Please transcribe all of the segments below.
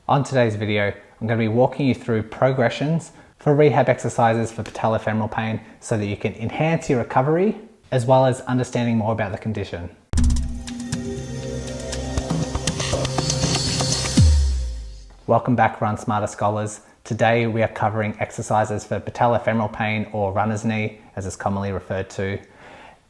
On today's video, I'm going to be walking you through progressions for rehab exercises for patellofemoral pain so that you can enhance your recovery as well as understanding more about the condition. Welcome back, Run Smarter Scholars. Today we are covering exercises for patellofemoral pain, or runner's knee as it's commonly referred to.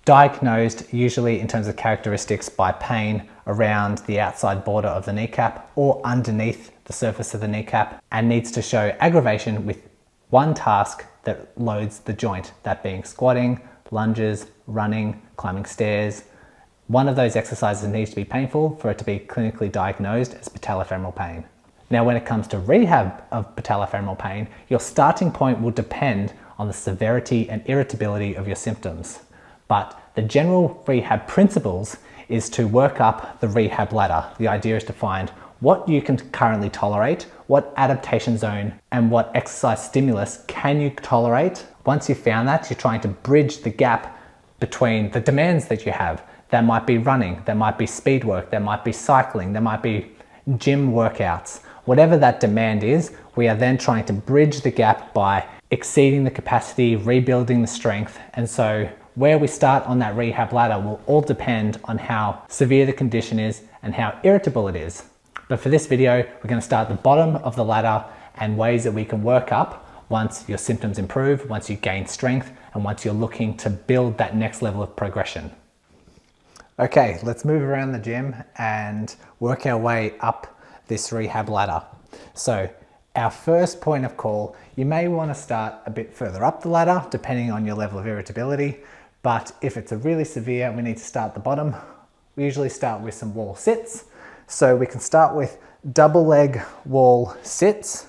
Diagnosed usually in terms of characteristics by pain around the outside border of the kneecap or underneath the surface of the kneecap, and needs to show aggravation with one task that loads the joint, that being squatting, lunges, running, climbing stairs. One of those exercises needs to be painful for it to be clinically diagnosed as patellofemoral pain. Now, when it comes to rehab of patellofemoral pain, your starting point will depend on the severity and irritability of your symptoms. But the general rehab principles is to work up the rehab ladder. The idea is to find what you can currently tolerate, what adaptation zone and what exercise stimulus can you tolerate. Once you've found that, you're trying to bridge the gap between the demands that you have. That might be running, that might be speed work, that might be cycling, that might be gym workouts. Whatever that demand is, we are then trying to bridge the gap by exceeding the capacity, rebuilding the strength. And so where we start on that rehab ladder will all depend on how severe the condition is and how irritable it is. But for this video, we're going to start at the bottom of the ladder and ways that we can work up once your symptoms improve, once you gain strength, and once you're looking to build that next level of progression. Okay, let's move around the gym and work our way up this rehab ladder. So our first point of call, you may want to start a bit further up the ladder depending on your level of irritability, but if it's a really severe, we need to start at the bottom. We usually start with some wall sits. So we can start with double leg wall sits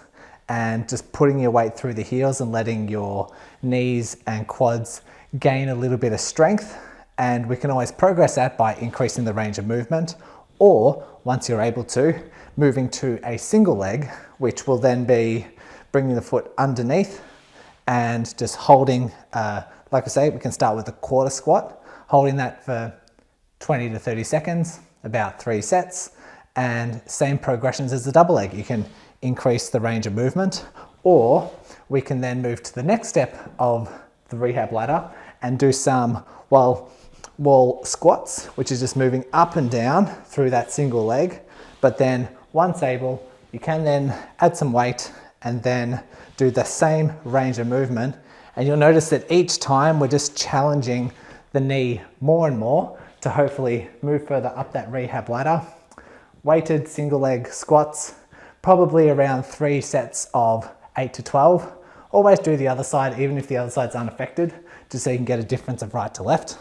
and just putting your weight through the heels and letting your knees and quads gain a little bit of strength. And we can always progress that by increasing the range of movement, or once you're able to, moving to a single leg, which will then be bringing the foot underneath and just holding, like I say, we can start with a quarter squat, holding that for 20 to 30 seconds, about 3 sets, and same progressions as the double leg. You can increase the range of movement, or we can then move to the next step of the rehab ladder and do some wall squats, which is just moving up and down through that single leg. But then once able, you can then add some weight and then do the same range of movement. And you'll notice that each time we're just challenging the knee more and more to hopefully move further up that rehab ladder. Weighted single leg squats, probably around 3 sets of 8 to 12. Always do the other side, even if the other side's unaffected, just so you can get a difference of right to left.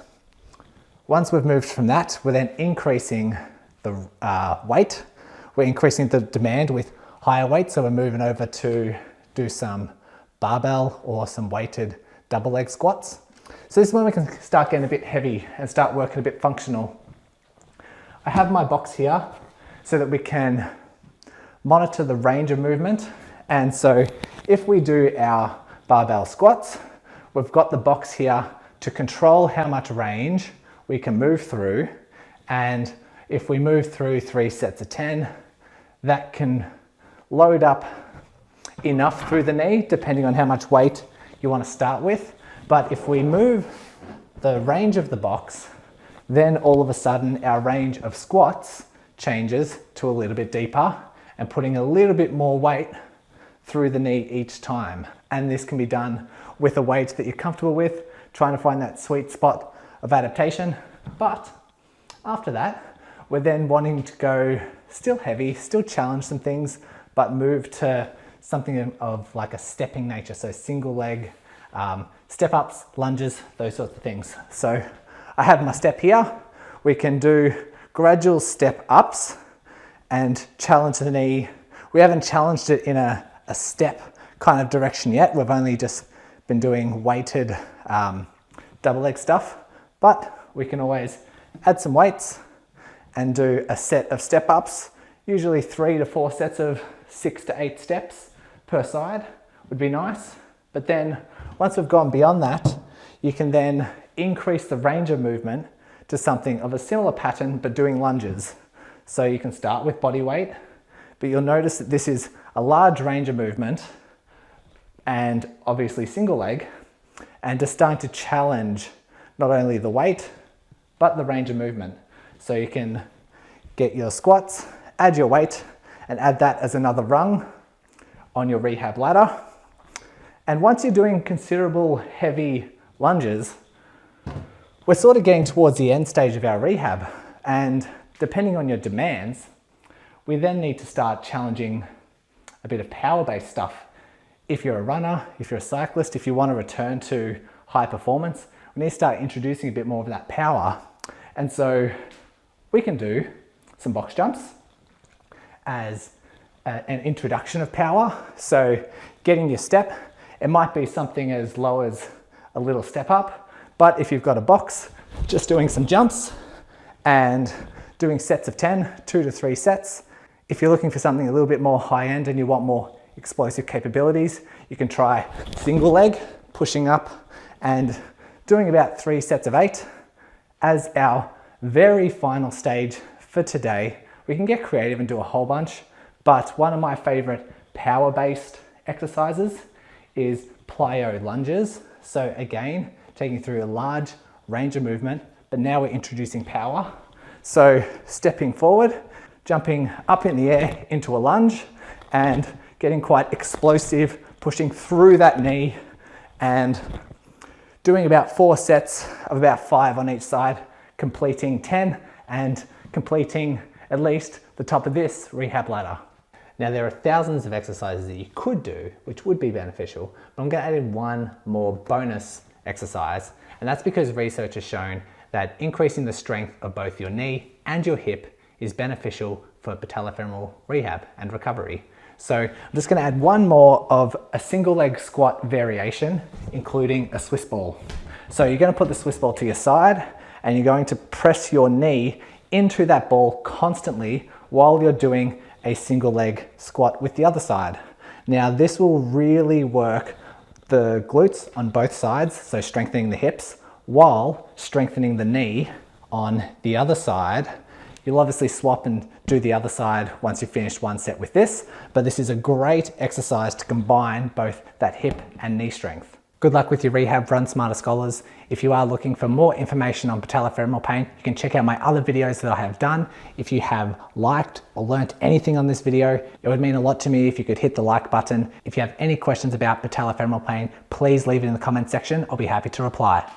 Once we've moved from that, we're then increasing the weight. We're increasing the demand with higher weight, so we're moving over to do some barbell or some weighted double leg squats. So this is when we can start getting a bit heavy and start working a bit functional. I have my box here so that we can monitor the range of movement. And so if we do our barbell squats, we've got the box here to control how much range we can move through. And if we move through 3 sets of 10, that can load up enough through the knee, depending on how much weight you want to start with. But if we move the range of the box, then all of a sudden our range of squats changes to a little bit deeper and putting a little bit more weight through the knee each time. And this can be done with a weight that you're comfortable with, trying to find that sweet spot of adaptation. But after that, we're then wanting to go still heavy, still challenge some things, but move to something of like a stepping nature. So single leg, step ups, lunges, those sorts of things. So I have my step here. We can do gradual step ups and challenge the knee. We haven't challenged it in a step kind of direction yet. We've only just been doing weighted double leg stuff, but we can always add some weights and do a set of step ups, usually 3 to 4 sets of 6 to 8 steps per side would be nice. But then once we've gone beyond that, you can then increase the range of movement to something of a similar pattern, but doing lunges. So you can start with body weight, but you'll notice that this is a large range of movement and obviously single leg, and just starting to challenge not only the weight, but the range of movement. So you can get your squats, add your weight, and add that as another rung on your rehab ladder. And once you're doing considerable heavy lunges, we're sort of getting towards the end stage of our rehab. And depending on your demands, we then need to start challenging a bit of power-based stuff. If you're a runner, if you're a cyclist, if you want to return to high performance, we need to start introducing a bit more of that power. And so we can do some box jumps as an introduction of power. So getting your step, it might be something as low as a little step up, but if you've got a box, just doing some jumps and doing sets of 10, 2 to 3 sets. If you're looking for something a little bit more high end and you want more explosive capabilities, you can try single leg, pushing up and doing about 3 sets of 8. As our very final stage for today, we can get creative and do a whole bunch, but one of my favorite power-based exercises is Plyo Lunges. So again, taking through a large range of movement, but now we're introducing power. So stepping forward, jumping up in the air into a lunge and getting quite explosive, pushing through that knee and doing about 4 sets of about 5 on each side, completing 10 and completing at least the top of this rehab ladder. Now there are thousands of exercises that you could do, which would be beneficial, but I'm going to add in one more bonus exercise, and that's because research has shown that increasing the strength of both your knee and your hip is beneficial for patellofemoral rehab and recovery. So I'm just going to add one more of a single leg squat variation, including a Swiss ball. So you're going to put the Swiss ball to your side and you're going to press your knee into that ball constantly while you're doing a single leg squat with the other side. Now this will really work the glutes on both sides, so strengthening the hips while strengthening the knee on the other side. You'll obviously swap and do the other side once you've finished one set with this, but this is a great exercise to combine both that hip and knee strength. Good luck with your rehab, Run Smarter Scholars. If you are looking for more information on patellofemoral pain, you can check out my other videos that I have done. If you have liked or learnt anything on this video, it would mean a lot to me if you could hit the like button. If you have any questions about patellofemoral pain, please leave it in the comment section. I'll be happy to reply.